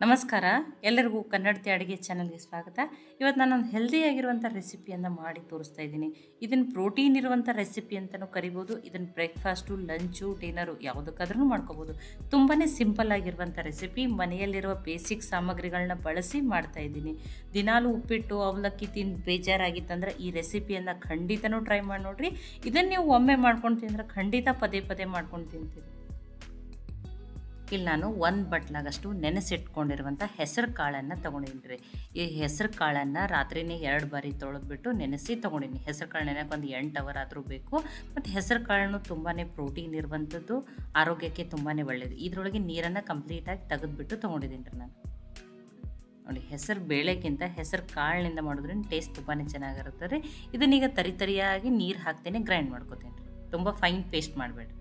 ನಮಸ್ಕಾರ, ಎಲ್ಲರಿಗೂ ಕನ್ನಡತಿ ಅಡುಗೆ ಚಾನಲ್ಗೆ ಸ್ವಾಗತ. ಇವತ್ತು ನಾನೊಂದು ಹೆಲ್ದಿಯಾಗಿರುವಂಥ ರೆಸಿಪಿಯನ್ನು ಮಾಡಿ ತೋರಿಸ್ತಾ ಇದ್ದೀನಿ. ಇದನ್ನು ಪ್ರೋಟೀನ್ ಇರುವಂಥ ರೆಸಿಪಿ ಅಂತಲೂ ಕರಿಬೋದು. ಇದನ್ನು ಬ್ರೇಕ್ಫಾಸ್ಟು, ಲಂಚು, ಡಿನ್ನರು ಯಾವುದಕ್ಕಾದ್ರೂ ಮಾಡ್ಕೋಬೋದು. ತುಂಬಾ ಸಿಂಪಲ್ ಆಗಿರುವಂಥ ರೆಸಿಪಿ. ಮನೆಯಲ್ಲಿರುವ ಬೇಸಿಕ್ ಸಾಮಗ್ರಿಗಳನ್ನ ಬಳಸಿ ಮಾಡ್ತಾ ಇದ್ದೀನಿ. ದಿನಾಲೂ ಉಪ್ಪಿಟ್ಟು ಅವಲಕ್ಕಿ ತಿಂದು ಬೇಜಾರಾಗಿತ್ತಂದ್ರೆ ಈ ರೆಸಿಪಿಯನ್ನು ಖಂಡಿತನೂ ಟ್ರೈ ಮಾಡಿ ನೋಡ್ರಿ. ಇದನ್ನು ನೀವು ಒಮ್ಮೆ ಮಾಡ್ಕೊಂಡು ತಿಂದ್ರೆ ಖಂಡಿತ ಪದೇ ಪದೇ ಮಾಡ್ಕೊಂಡು ತಿಂತೀರಿ. ಇಲ್ಲಿ ನಾನು 1 ಬಟ್ಲಾಗಷ್ಟು ನೆನೆಸಿಟ್ಕೊಂಡಿರುವಂಥ ಹೆಸರು ಕಾಳನ್ನು ತೊಗೊಂಡಿನಿ. ಈ ಹೆಸರು ಕಾಳನ್ನು ರಾತ್ರಿನೇ 2 ಬಾರಿ ತೊಳೆದ್ಬಿಟ್ಟು ನೆನೆಸಿ ತೊಗೊಂಡಿನಿ. ಹೆಸರು ಕಾಳು ನೆನೆಯೋಕೆ ಒಂದು 8 ಅವರ್ ಆದರೂ ಬೇಕು. ಮತ್ತು ಹೆಸರು ಕಾಳನ್ನು ತುಂಬಾ ಪ್ರೋಟೀನ್ ಇರುವಂಥದ್ದು, ಆರೋಗ್ಯಕ್ಕೆ ತುಂಬಾ ಒಳ್ಳೆಯದು. ಇದರೊಳಗೆ ನೀರನ್ನು ಕಂಪ್ಲೀಟಾಗಿ ತೆಗೆದುಬಿಟ್ಟು ತೊಗೊಂಡಿದ್ದೀನಿ ರೀ ನಾನು. ನೋಡಿ, ಹೆಸರು ಬೇಳೆಗಿಂತ ಹೆಸರು ಕಾಳಿನಿಂದ ಮಾಡೋದ್ರಿಂದ ಟೇಸ್ಟ್ ತುಂಬಾ ಚೆನ್ನಾಗಿರುತ್ತೆ ರೀ. ಇದನ್ನೀಗ ತರಿಯಾಗಿ ನೀರು ಹಾಕ್ತೇನೆ, ಗ್ರೈಂಡ್ ಮಾಡ್ಕೋತೀನಿ ರೀ. ತುಂಬ ಫೈನ್ ಪೇಸ್ಟ್ ಮಾಡಬೇಡ್ರಿ.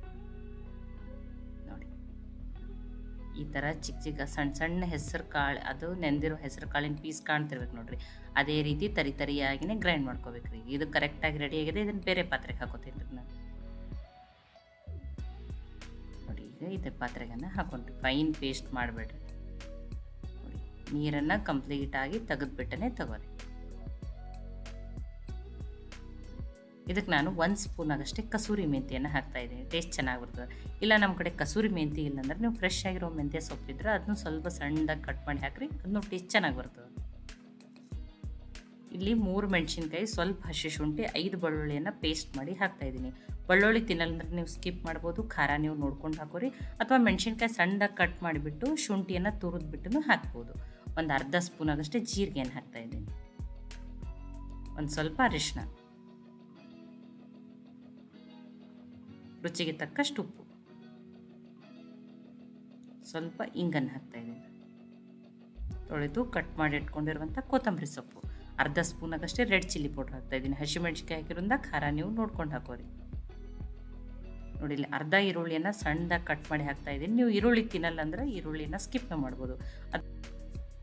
ಈ ಥರ ಚಿಕ್ಕ ಚಿಕ್ಕ ಸಣ್ಣ ಸಣ್ಣ ಹೆಸರು ಕಾಳು, ಅದು ನೆಂದಿರೋ ಹೆಸರು ಕಾಳಿನ ಪೀಸ್ ಕಾಣ್ತಿರ್ಬೇಕು ನೋಡ್ರಿ. ಅದೇ ರೀತಿ ತರಿಯಾಗಿನೇ ಗ್ರೈಂಡ್ ಮಾಡ್ಕೋಬೇಕು ರೀ. ಇದು ಕರೆಕ್ಟಾಗಿ ರೆಡಿ ಆಗಿದೆ. ಇದನ್ನು ಬೇರೆ ಪಾತ್ರೆಗೆ ಹಾಕೋತೀನಿ ರೀ ನಾನು. ನೋಡಿ, ಈಗ ಇದೇ ಪಾತ್ರೆಗನ್ನು ಹಾಕೊಂಡ್ರಿ. ಫೈನ್ ಪೇಸ್ಟ್ ಮಾಡಬೇಡ್ರಿ. ನೋಡಿ, ನೀರನ್ನು ಕಂಪ್ಲೀಟಾಗಿ ತೆಗೆದುಬಿಟ್ಟನೆ ತಗೋರಿ. ಇದಕ್ಕೆ ನಾನು 1 ಸ್ಪೂನ್ ಆಗಷ್ಟೇ ಕಸೂರಿ ಮೆಂತ್ಯನ ಹಾಕ್ತಾಯಿದ್ದೀನಿ. ಟೇಸ್ಟ್ ಚೆನ್ನಾಗಿ ಬರ್ತದೆ. ಇಲ್ಲ ನಮ್ಮ ಕಡೆ ಕಸೂರಿ ಮೆಂತ್ಯ ಇಲ್ಲಾಂದ್ರೆ ನೀವು ಫ್ರೆಶ್ ಆಗಿರೋ ಮೆಂತ್ಯ ಸೊಪ್ಪಿದ್ರೆ ಅದನ್ನು ಸ್ವಲ್ಪ ಸಣ್ಣದಾಗಿ ಕಟ್ ಮಾಡಿ ಹಾಕಿರಿ. ಅದನ್ನು ಟೇಸ್ಟ್ ಚೆನ್ನಾಗಿ ಬರ್ತದೆ. ಇಲ್ಲಿ 3 ಮೆಣಸಿನ್ಕಾಯಿ, ಸ್ವಲ್ಪ ಹಸಿ ಶುಂಠಿ, 5 ಬೆಳ್ಳುಳ್ಳಿಯನ್ನು ಪೇಸ್ಟ್ ಮಾಡಿ ಹಾಕ್ತಾಯಿದ್ದೀನಿ. ಬೆಳ್ಳುಳ್ಳಿ ತಿನ್ನಲ್ಲಂದ್ರೆ ನೀವು ಸ್ಕಿಪ್ ಮಾಡ್ಬೋದು. ಖಾರ ನೀವು ನೋಡ್ಕೊಂಡು ಹಾಕೋರಿ. ಅಥವಾ ಮೆಣಸಿನ್ಕಾಯಿ ಸಣ್ಣದಾಗಿ ಕಟ್ ಮಾಡಿಬಿಟ್ಟು ಶುಂಠಿಯನ್ನು ತುರಿದ್ಬಿಟ್ಟು ಹಾಕ್ಬೋದು. ಒಂದು ಅರ್ಧ ಸ್ಪೂನ್ ಆಗಷ್ಟೇ ಜೀರಿಗೆಯನ್ನು ಹಾಕ್ತಾಯಿದ್ದೀನಿ. ಒಂದು ಸ್ವಲ್ಪ ಅರಿಶಿನ, ರುಚಿಗೆ ತಕ್ಕಷ್ಟು ಉಪ್ಪು, ಸ್ವಲ್ಪ ಇಂಗನ್ನು ಹಾಕ್ತಾಯಿದ್ದೀನಿ. ತೊಳೆದು ಕಟ್ ಮಾಡಿ ಇಟ್ಕೊಂಡಿರುವಂಥ ಕೊತ್ತಂಬರಿ ಸೊಪ್ಪು, ಅರ್ಧ ಸ್ಪೂನ್ ಆಗಷ್ಟೇ ರೆಡ್ ಚಿಲ್ಲಿ ಪೌಡ್ರ್ ಹಾಕ್ತಾಯಿದ್ದೀನಿ. ಹಸಿಮೆಣ್ಸಿಕಾಯಿ ಹಾಕಿರೋದ್ರಿಂದ ಖಾರ ನೀವು ನೋಡ್ಕೊಂಡು ಹಾಕೋರಿ. ನೋಡಿ, ಇಲ್ಲಿ ಅರ್ಧ ಈರುಳ್ಳಿಯನ್ನು ಸಣ್ಣದಾಗಿ ಕಟ್ ಮಾಡಿ ಹಾಕ್ತಾಯಿದ್ದೀನಿ. ನೀವು ಈರುಳ್ಳಿ ತಿನ್ನಲ್ಲ ಅಂದ್ರೆ ಈರುಳ್ಳಿನ ಸ್ಕಿಪ್ ಮಾಡ್ಬೋದು.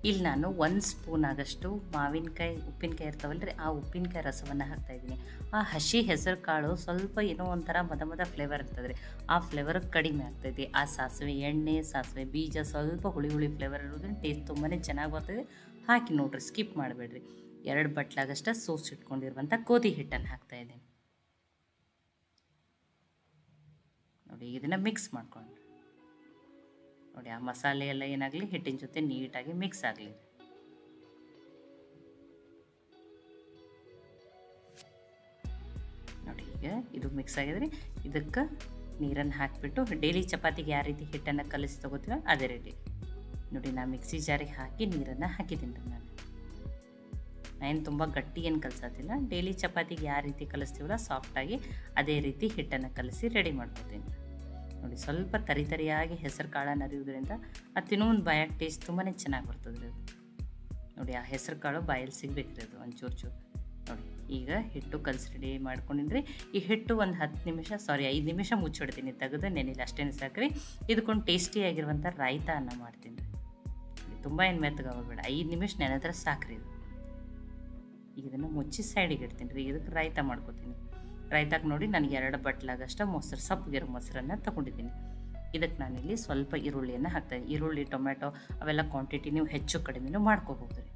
ಇಲ್ಲಿ ನಾನು 1 ಸ್ಪೂನ್ ಆಗಷ್ಟು ಮಾವಿನಕಾಯಿ ಉಪ್ಪಿನಕಾಯಿ ಇರ್ತಾವಲ್ರಿ, ಆ ಉಪ್ಪಿನಕಾಯಿ ರಸವನ್ನು ಹಾಕ್ತಾಯಿದ್ದೀನಿ. ಆ ಹಸಿ ಹೆಸರು ಕಾಳು ಸ್ವಲ್ಪ ಏನೋ ಒಂಥರ ಮದ ಫ್ಲೇವರ್ ಇರ್ತದೆ ರೀ. ಆ ಫ್ಲೇವರ್ ಕಡಿಮೆ ಆಗ್ತೈತಿ. ಆ ಸಾಸಿವೆ ಎಣ್ಣೆ, ಸಾಸಿವೆ ಬೀಜ ಸ್ವಲ್ಪ ಹುಳಿ ಫ್ಲೇವರ್ ಇರೋದ್ರಿಂದ ಟೇಸ್ಟ್ ತುಂಬಾ ಚೆನ್ನಾಗಿ ಬರ್ತದೆ. ಹಾಕಿ ನೋಡ್ರಿ, ಸ್ಕಿಪ್ ಮಾಡಬೇಡ್ರಿ. 2 ಬಟ್ಲಾಗಷ್ಟು ಸೋಸಿಟ್ಕೊಂಡಿರುವಂಥ ಗೋಧಿ ಹಿಟ್ಟನ್ನು ಹಾಕ್ತಾಯಿದ್ದೀನಿ. ನೋಡಿ, ಇದನ್ನು ಮಿಕ್ಸ್ ಮಾಡ್ಕೊಂಡು ನೋಡಿ, ಆ ಮಸಾಲೆ ಎಲ್ಲ ಏನಾಗಲಿ ಹಿಟ್ಟಿನ ಜೊತೆ ನೀಟಾಗಿ ಮಿಕ್ಸ್ ಆಗಲಿ. ನೋಡಿ, ಈಗ ಇದು ಮಿಕ್ಸ್ ಆಗಿದ್ರೆ ಇದಕ್ಕೆ ನೀರನ್ನು ಹಾಕಿಬಿಟ್ಟು ಡೈಲಿ ಚಪಾತಿಗೆ ಯಾವ ರೀತಿ ಹಿಟ್ಟನ್ನು ಕಲಿಸಿ ತಗೋತೀವೋ ಅದೇ ರೀತಿ ನೋಡಿ, ನಾನು ಮಿಕ್ಸಿ ಜಾರಿಗೆ ಹಾಕಿ ನೀರನ್ನು ಹಾಕಿದ್ದೀನಿ ರೀ ನಾನು. ನಾನೇನು ತುಂಬ ಗಟ್ಟಿ ಏನು ಕಲಿಸೋದಿಲ್ಲ. ಡೈಲಿ ಚಪಾತಿಗೆ ಯಾವ ರೀತಿ ಕಲಿಸ್ತೀವಲ್ಲ ಸಾಫ್ಟಾಗಿ ಅದೇ ರೀತಿ ಹಿಟ್ಟನ್ನು ಕಲಿಸಿ ರೆಡಿ ಮಾಡ್ಕೋತೀನಿ. ನೋಡಿ, ಸ್ವಲ್ಪ ತರಿಯಾಗಿ ಹೆಸರು ಕಾಳನ್ನು ಅರಿಯೋದ್ರಿಂದ ಅದು ತಿನ್ನೋ ಒಂದು ಬಾಯಾಗ ಟೇಸ್ಟ್ ತುಂಬಾ ಚೆನ್ನಾಗಿ ಬರ್ತದೆ ರೀ. ನೋಡಿ, ಆ ಹೆಸರು ಕಾಳು ಬಾಯಲ್ಲಿ ಸಿಗ್ಬೇಕ್ರಿ ಅದು ಒಂಚೂರು. ನೋಡಿ, ಈಗ ಹಿಟ್ಟು ಕಲಸಿ ರೆಡಿ ಮಾಡ್ಕೊಂಡಿದ್ರಿ. ಈ ಹಿಟ್ಟು ಒಂದು 5 ನಿಮಿಷ ಮುಚ್ಚಿಡ್ತೀನಿ. ತೆಗೆದು ನೆನೆಲಿ ಅಷ್ಟೇನೆ ಸಾಕ್ರಿ. ಇದಕ್ಕೊಂದು ಟೇಸ್ಟಿಯಾಗಿರುವಂಥ ರಾಯ್ತ ಅನ್ನ ಮಾಡ್ತೀನಿ ರೀ. ತುಂಬ ಏನು ಮೆತ್ತಗಾಗಬೇಡ, 5 ನಿಮಿಷ ನೆನೆದ್ರೆ ಸಾಕ್ರಿ ಇದು. ಈಗ ಇದನ್ನು ಮುಚ್ಚಿ ಸೈಡಿಗೆ ಇಡ್ತೀನಿ ರೀ. ಇದಕ್ಕೆ ರಾಯ್ತ ಮಾಡ್ಕೊತೀನಿ. ರಾಯ್ತಾಕ್ಕೆ ನೋಡಿ, ನನಗೆ 2 ಬಟ್ಲಾಗಷ್ಟು ಮೊಸರು, ಸಪ್ಪಗಿರೋ ಮೊಸರನ್ನು ತೊಗೊಂಡಿದ್ದೀನಿ. ಇದಕ್ಕೆ ನಾನಿಲ್ಲಿ ಸ್ವಲ್ಪ ಈರುಳ್ಳಿಯನ್ನು ಹಾಕ್ತಾಯಿದ್ದೀನಿ. ಈರುಳ್ಳಿ, ಟೊಮೆಟೊ ಅವೆಲ್ಲ ಕ್ವಾಂಟಿಟಿ ನೀವು ಹೆಚ್ಚು ಕಡಿಮೆನೂ ಮಾಡ್ಕೋಬೋದು ರೀ.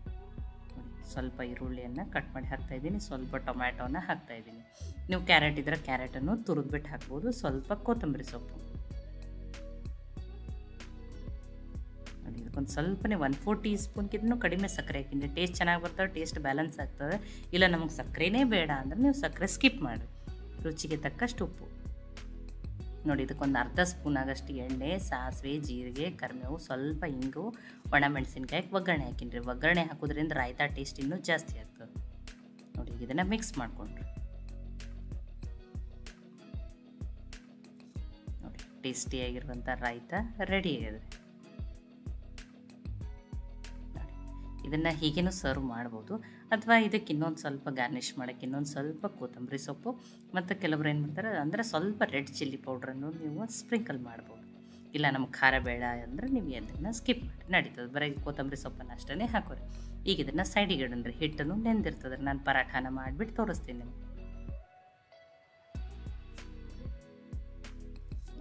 ನೋಡಿ, ಸ್ವಲ್ಪ ಈರುಳ್ಳಿಯನ್ನು ಕಟ್ ಮಾಡಿ ಹಾಕ್ತಾಯಿದ್ದೀನಿ. ಸ್ವಲ್ಪ ಟೊಮ್ಯಾಟೋನ ಹಾಕ್ತಾಯಿದ್ದೀನಿ. ನೀವು ಕ್ಯಾರೆಟ್ ಇದ್ದರೆ ಕ್ಯಾರೆಟನ್ನು ತುರಿದ್ಬಿಟ್ಟು ಹಾಕ್ಬೋದು. ಸ್ವಲ್ಪ ಕೊತ್ತಂಬರಿ ಸೊಪ್ಪು. ನೋಡಿ, ಇದಕ್ಕೊಂದು ಸ್ವಲ್ಪನೇ 1/4 ಟೀ ಸ್ಪೂನ್ಗಿಂತನೂ ಕಡಿಮೆ ಸಕ್ಕರೆ ಹಾಕಿದ್ರೆ ಟೇಸ್ಟ್ ಚೆನ್ನಾಗಿ ಬರ್ತದೆ, ಟೇಸ್ಟ್ ಬ್ಯಾಲೆನ್ಸ್ ಆಗ್ತದೆ. ಇಲ್ಲ ನಮಗೆ ಸಕ್ಕರೆನೇ ಬೇಡ ಅಂದರೆ ನೀವು ಸಕ್ಕರೆ ಸ್ಕಿಪ್ ಮಾಡಿ. ರುಚಿಗೆ ತಕ್ಕಷ್ಟು ಉಪ್ಪು. ನೋಡಿ, ಇದಕ್ಕೊಂದು ಅರ್ಧ ಸ್ಪೂನ್ ಆಗಷ್ಟು ಎಣ್ಣೆ, ಸಾಸಿವೆ, ಜೀರಿಗೆ, ಕರಿಬೇವು, ಸ್ವಲ್ಪ ಇಂಗು, ಒಣಮೆಣಸಿನ್ಕಾಯಿ ಒಗ್ಗರಣೆ ಹಾಕಿನ್ರಿ. ಒಗ್ಗರಣೆ ಹಾಕೋದ್ರಿಂದ ರಾಯ್ತ ಟೇಸ್ಟ್ ಇನ್ನೂ ಜಾಸ್ತಿ ಆಗ್ತದೆ. ನೋಡಿ, ಇದನ್ನು ಮಿಕ್ಸ್ ಮಾಡಿಕೊಂಡ್ರಿ. ನೋಡಿ, ಟೇಸ್ಟಿಯಾಗಿರುವಂಥ ರಾಯ್ತ ರೆಡಿ ಆಗಿದೆ. ಇದನ್ನು ಹೀಗೇನೂ ಸರ್ವ್ ಮಾಡ್ಬೋದು. ಅಥವಾ ಇದಕ್ಕೆ ಇನ್ನೊಂದು ಸ್ವಲ್ಪ ಗಾರ್ನಿಷ್ ಮಾಡೋಕ್ಕೆ ಇನ್ನೊಂದು ಸ್ವಲ್ಪ ಕೊತ್ತಂಬರಿ ಸೊಪ್ಪು ಮತ್ತು ಕೆಲವರು ಏನು ಮಾಡ್ತಾರೆ ಅಂದರೆ ಸ್ವಲ್ಪ ರೆಡ್ ಚಿಲ್ಲಿ ಪೌಡ್ರನ್ನು ನೀವು ಸ್ಪ್ರಿಂಕಲ್ ಮಾಡ್ಬೋದು. ಇಲ್ಲ ನಮ್ಗೆ ಖಾರ ಬೇಡ ಅಂದರೆ ನೀವು ಅದನ್ನು ಸ್ಕಿಪ್ ಮಾಡಿ ನಡೀತದೆ. ಬರೀ ಕೊತ್ತಂಬರಿ ಸೊಪ್ಪನ್ನು ಅಷ್ಟೇ ಹಾಕೋರಿ. ಈಗ ಇದನ್ನು ಸೈಡಿಗೆ ಇಡನ್ರಿ. ಹಿಟ್ಟನ್ನು ನೆಂದಿರ್ತದೆ. ನಾನು ಪರಾಠಾನ ಮಾಡಿಬಿಟ್ಟು ತೋರಿಸ್ತೀನಿ ನಿಮಗೆ.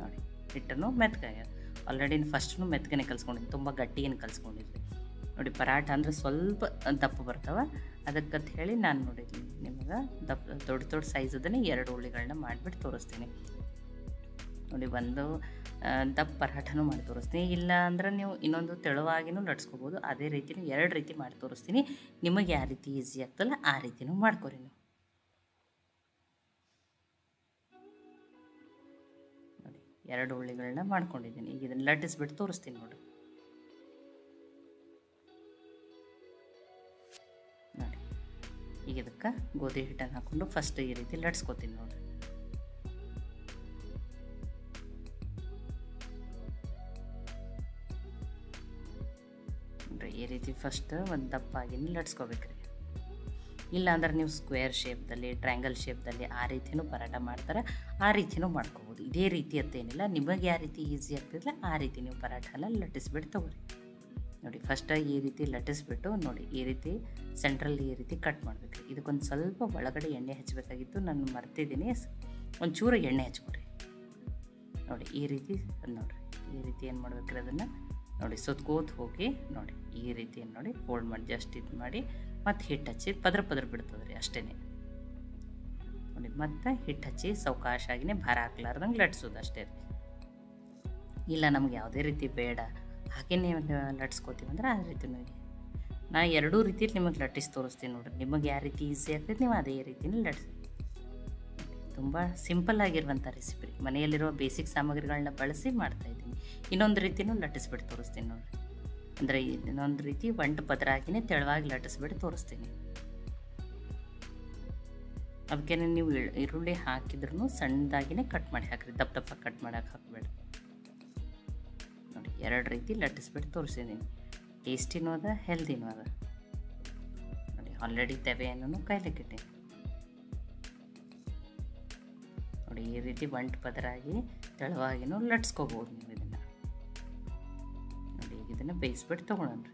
ನೋಡಿ, ಹಿಟ್ಟನ್ನು ಮೆತ್ತಗಾಗ್ಯದ. ಆಲ್ರೆಡಿ ಫಸ್ಟು ಮೆತ್ತಗೆ ಕಲಿಸ್ಕೊಂಡಿದ್ದೀನಿ, ತುಂಬ ಗಟ್ಟಿ ಏನು ಕಲಿಸ್ಕೊಂಡಿದ್ವಿ ನೋಡಿ. ಪರಾಟ ಅಂದರೆ ಸ್ವಲ್ಪ ದಪ್ಪ ಬರ್ತಾವೆ, ಅದಕ್ಕಂತ ಹೇಳಿ ನಾನು ನೋಡಿದ್ದೀನಿ ನಿಮಗೆ ದೊಡ್ಡ ದೊಡ್ಡ ಸೈಜದನ್ನೇ 2 ಉಳ್ಳಿಗಳನ್ನ ಮಾಡಿಬಿಟ್ಟು ತೋರಿಸ್ತೀನಿ ನೋಡಿ. ಒಂದು ದಪ್ಪ ಪರಾಟನೂ ಮಾಡಿ ತೋರಿಸ್ತೀನಿ, ಇಲ್ಲ ಅಂದ್ರೆ ನೀವು ಇನ್ನೊಂದು ತೆಳುವಾಗಿನೂ ಲಟ್ಸ್ಕೊಬೋದು. ಅದೇ ರೀತಿಯೂ 2 ರೀತಿ ಮಾಡಿ ತೋರಿಸ್ತೀನಿ. ನಿಮಗೆ ಯಾವ ರೀತಿ ಈಸಿ ಆಗ್ತಲ್ಲ ಆ ರೀತಿಯೂ ಮಾಡ್ಕೊರಿ ನೀವು ನೋಡಿ. 2 ಉಳ್ಳಿಗಳನ್ನ ಮಾಡ್ಕೊಂಡಿದ್ದೀನಿ. ಈಗ ಇದನ್ನು ಲಟ್ಟಿಸ್ಬಿಟ್ಟು ತೋರಿಸ್ತೀನಿ ನೋಡಿ. ನೋಡಿ ಈಗ ಇದಕ್ಕೆ ಗೋಧಿ ಹಿಟ್ಟನ್ನು ಹಾಕ್ಕೊಂಡು ಫಸ್ಟ್ ಈ ರೀತಿ ಲಟ್ಸ್ಕೊತೀನಿ ನೋಡಿ. ಈ ರೀತಿ ಫಸ್ಟ್ ಒಂದು ದಪ್ಪಾಗಿನ ಲಟ್ಸ್ಕೋಬೇಕ್ರಿ. ಇಲ್ಲಾಂದ್ರೆ ನೀವು ಸ್ಕ್ವೇರ್ ಶೇಪ್ದಲ್ಲಿ, ಟ್ರ್ಯಾಂಗಲ್ ಶೇಪ್ದಲ್ಲಿ ಆ ರೀತಿಯೂ ಪರಾಟ ಮಾಡ್ತಾರೆ, ಆ ರೀತಿಯೂ ಮಾಡ್ಕೋಬೋದು. ಇದೇ ರೀತಿ ಅಂತೇನಿಲ್ಲ, ನಿಮಗೆ ಯಾವ ರೀತಿ ಈಸಿ ಆಗ್ತಿಲ್ಲ ಆ ರೀತಿ ನೀವು ಪರಾಟನ ಲಟ್ಟಿಸ್ಬಿಟ್ಟು ತೊಗೊರಿ ನೋಡಿ. ಫಸ್ಟ್ ಈ ರೀತಿ ಲಟ್ಟಿಸ್ಬಿಟ್ಟು ನೋಡಿ, ಈ ರೀತಿ ಸೆಂಟ್ರಲ್ಲಿ ಈ ರೀತಿ ಕಟ್ ಮಾಡಬೇಕು. ಇದಕ್ಕೊಂದು ಸ್ವಲ್ಪ ಒಳಗಡೆ ಎಣ್ಣೆ ಹಚ್ಚಬೇಕಾಗಿತ್ತು, ನಾನು ಮರ್ತಿದ್ದೀನಿ. ಒಂಚೂರು ಎಣ್ಣೆ ಹಚ್ಕೊರಿ ನೋಡಿ. ಈ ರೀತಿ ನೋಡಿರಿ, ಈ ರೀತಿ ಏನು ಮಾಡ್ಬೇಕ್ರಿ ಅದನ್ನು ನೋಡಿ ಸುತ್ಕೋತ ಹೋಗಿ ನೋಡಿ. ಈ ರೀತಿ ಏನು ನೋಡಿ ಫೋಲ್ಡ್ ಮಾಡಿ ಜಸ್ಟ್ ಇದು ಮಾಡಿ ಮತ್ತು ಹಿಟ್ಟು ಹಚ್ಚಿ ಪದ್ರ ಬಿಡ್ತದೆ ರೀ, ಅಷ್ಟೇ ನೋಡಿ. ಮತ್ತು ಹಿಟ್ಟು ಹಚ್ಚಿ ಸಾವಕಾಶಾಗಿನೇ ಭಾರ ಹಾಕ್ಲಾರ್ದಂಗೆ ಲಟ್ಸೋದು ಅಷ್ಟೇ ರೀ. ಇಲ್ಲ ನಮ್ಗೆ ಯಾವುದೇ ರೀತಿ ಬೇಡ ಹಾಗೆ ನೀವು ಲಟ್ಸ್ಕೋತೀವಿ ಅಂದ್ರೆ ಆ ರೀತಿ ನಾನು 2 ರೀತಿಯಲ್ಲಿ ನಿಮಗೆ ಲಟ್ಟಿಸಿ ತೋರಿಸ್ತೀನಿ ನೋಡಿರಿ. ನಿಮಗೆ ಯಾವ ರೀತಿ ಈಸಿ ಆಗ್ತೈತೆ ನೀವು ಅದೇ ರೀತಿನೇ ಲಟ್ಸಿ. ತುಂಬ ಸಿಂಪಲ್ ಆಗಿರುವಂಥ ರೆಸಿಪಿ ರೀ, ಮನೆಯಲ್ಲಿರುವ ಬೇಸಿಕ್ ಸಾಮಗ್ರಿಗಳನ್ನ ಬಳಸಿ ಮಾಡ್ತಾಯಿದ್ದೀನಿ. ಇನ್ನೊಂದು ರೀತಿಯೂ ಲಟ್ಟಿಸ್ಬಿಟ್ಟು ತೋರಿಸ್ತೀನಿ ನೋಡಿರಿ. ಅಂದರೆ ಇನ್ನೊಂದು ರೀತಿ ಒಂಟು ಪದರಾಗಿನೇ ತೆಳುವಾಗಿ ಲಟ್ಟಿಸ್ಬಿಟ್ಟು ತೋರಿಸ್ತೀನಿ. ಅದಕ್ಕೆ ನೀವು ಈರುಳ್ಳಿ ಹಾಕಿದ್ರೂ ಸಣ್ಣದಾಗಿನೇ ಕಟ್ ಮಾಡಿ ಹಾಕಿರಿ, ದಪ್ಪ ಕಟ್ ಮಾಡೋಕೆ ಹಾಕಬೇಡ ನೋಡಿ. 2 ರೀತಿ ಲಟ್ಟಿಸ್ಬಿಟ್ಟು ತೋರಿಸಿದ್ದೀನಿ. ಟೇಸ್ಟಿನೂ ಅದ, ಹೆಲ್ದಿನೂ ಅದ ನೋಡಿ. ಆಲ್ರೆಡಿ ತೆವೆಯನ್ನು ಕಾಯ್ಲಿಕ್ಕಿಟ್ಟೀನಿ ನೋಡಿ. ಈ ರೀತಿ ಒಂಟು ಪದರಾಗಿ ತೆಳುವಾಗಿನೂ ಲಟ್ಸ್ಕೋಬೋದು ನೀವು ಇದನ್ನು ನೋಡಿ. ಈಗ ಇದನ್ನು ಬೇಯಿಸ್ಬಿಟ್ಟು ತೊಗೊಳೋಣ ರೀ.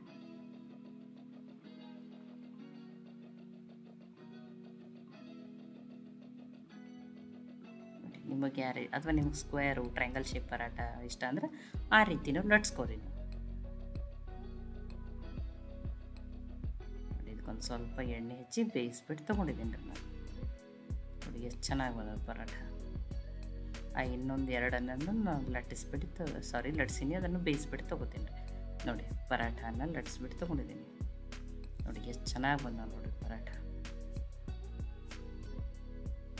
ನೋಡಿ ನಿಮಗೆ ಯಾರು ಅಥವಾ ನಿಮಗೆ ಸ್ಕ್ವೇರು ಟ್ರಯಾಂಗಲ್ ಶೇಪ್ ಪರಾಟ ಇಷ್ಟ ಅಂದ್ರೆ ಆ ರೀತಿನೂ ಲಟ್ಸ್ಕೋರಿ ನೀವು ನೋಡಿ. ಇದಕ್ಕೊಂದು ಸ್ವಲ್ಪ ಎಣ್ಣೆ ಹಚ್ಚಿ ಬೇಯಿಸ್ಬಿಟ್ಟು ತೊಗೊಂಡಿದ್ದೀನಿ ರೀ ನಾನು ನೋಡಿ. ಎಷ್ಟು ಚೆನ್ನಾಗಿ ಬಂದದ ಪರಾಟ. ಇನ್ನೊಂದು 2 ನಾನು ಲಟ್ಟಿಸ್ಬಿಟ್ಟು ಲಟ್ಸೀನಿ, ಅದನ್ನು ಬೇಯಿಸ್ಬಿಟ್ಟು ತೊಗೋತೀನಿ ನೋಡಿ. ಪರಾಟನ ಲಟ್ಸ್ಬಿಟ್ಟು ತೊಗೊಂಡಿದ್ದೀನಿ ನೋಡಿ. ಎಷ್ಟು ಚೆನ್ನಾಗಿ ಬಂದ ನೋಡಿ ಪರಾಟ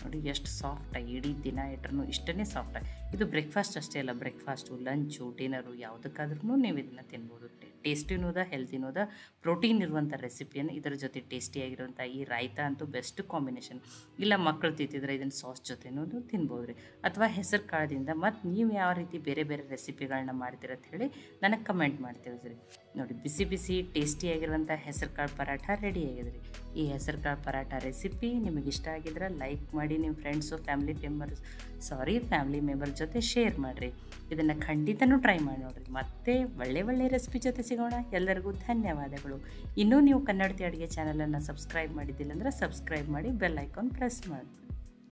ನೋಡಿ. ಎಷ್ಟು ಸಾಫ್ಟಾಗಿ ಇಡೀ ದಿನ ಇಟ್ರೂ ಇಷ್ಟೇ ಸಾಫ್ಟಾಗಿ. ಇದು ಬ್ರೇಕ್ಫಾಸ್ಟ್ ಅಷ್ಟೇ ಅಲ್ಲ, ಬ್ರೇಕ್ಫಾಸ್ಟು, ಲಂಚು, ಡಿನ್ನರು ಯಾವುದಕ್ಕಾದ್ರೂ ನೀವು ಇದನ್ನು ತಿನ್ಬೋದು. ಟೇಸ್ಟಿನೂ ಅದ, ಹೆಲ್ದಿನೂ ಅದ, ಪ್ರೋಟೀನ್ ಇರುವಂಥ ರೆಸಿಪಿಯನ್ನು ಇದರ ಜೊತೆ ಟೇಸ್ಟಿಯಾಗಿರುವಂಥ ಈ ರಾಯ್ತ ಅಂತೂ ಬೆಸ್ಟ್ ಕಾಂಬಿನೇಷನ್. ಇಲ್ಲ ಮಕ್ಕಳು ತಿಂತಿದ್ರೆ ಇದನ್ನು ಸಾಸ್ ಜೊತೆನೂ ತಿನ್ಬೋದು ರೀ, ಅಥವಾ ಹೆಸರು ಕಾಳದಿಂದ. ಮತ್ತು ನೀವು ಯಾವ ರೀತಿ ಬೇರೆ ಬೇರೆ ರೆಸಿಪಿಗಳನ್ನ ಮಾಡ್ತೀರ ಅಂತ ಹೇಳಿ ನನಗೆ ಕಮೆಂಟ್ ಮಾಡಿ ತಿಳಿಸ್ರಿ ನೋಡಿ. ಬಿಸಿ ಬಿಸಿ ಟೇಸ್ಟಿಯಾಗಿರುವಂಥ ಹೆಸರು ಕಾಳು ಪರಾಟ ರೆಡಿ ಆಗಿದೆ ರೀ. ಈ ಹೆಸರು ಕಾಳು ಪರಾಟ ರೆಸಿಪಿ ನಿಮಗೆ ಇಷ್ಟ ಆಗಿದ್ರೆ ಲೈಕ್ ಮಾಡಿ, ನಿಮ್ಮ ಫ್ರೆಂಡ್ಸು ಫ್ಯಾಮಿಲಿ ಮೆಂಬರ್ ಜೊತೆ ಶೇರ್ ಮಾಡಿರಿ. ಇದನ್ನು ಖಂಡಿತನೂ ಟ್ರೈ ಮಾಡಿ ನೋಡಿರಿ. ಮತ್ತೆ ಒಳ್ಳೆ ರೆಸಿಪಿ ಜೊತೆ ಸಿಗೋಣ. ಎಲ್ಲರಿಗೂ ಧನ್ಯವಾದಗಳು. ಇನ್ನೂ ನೀವು ಕನ್ನಡತಿ ಅಡುಗೆ ಚಾನಲನ್ನು ಸಬ್ಸ್ಕ್ರೈಬ್ ಮಾಡಿದ್ದಿಲ್ಲ ಅಂದರೆ ಸಬ್ಸ್ಕ್ರೈಬ್ ಮಾಡಿ, ಬೆಲ್ ಐಕಾನ್ ಪ್ರೆಸ್ ಮಾಡಿ.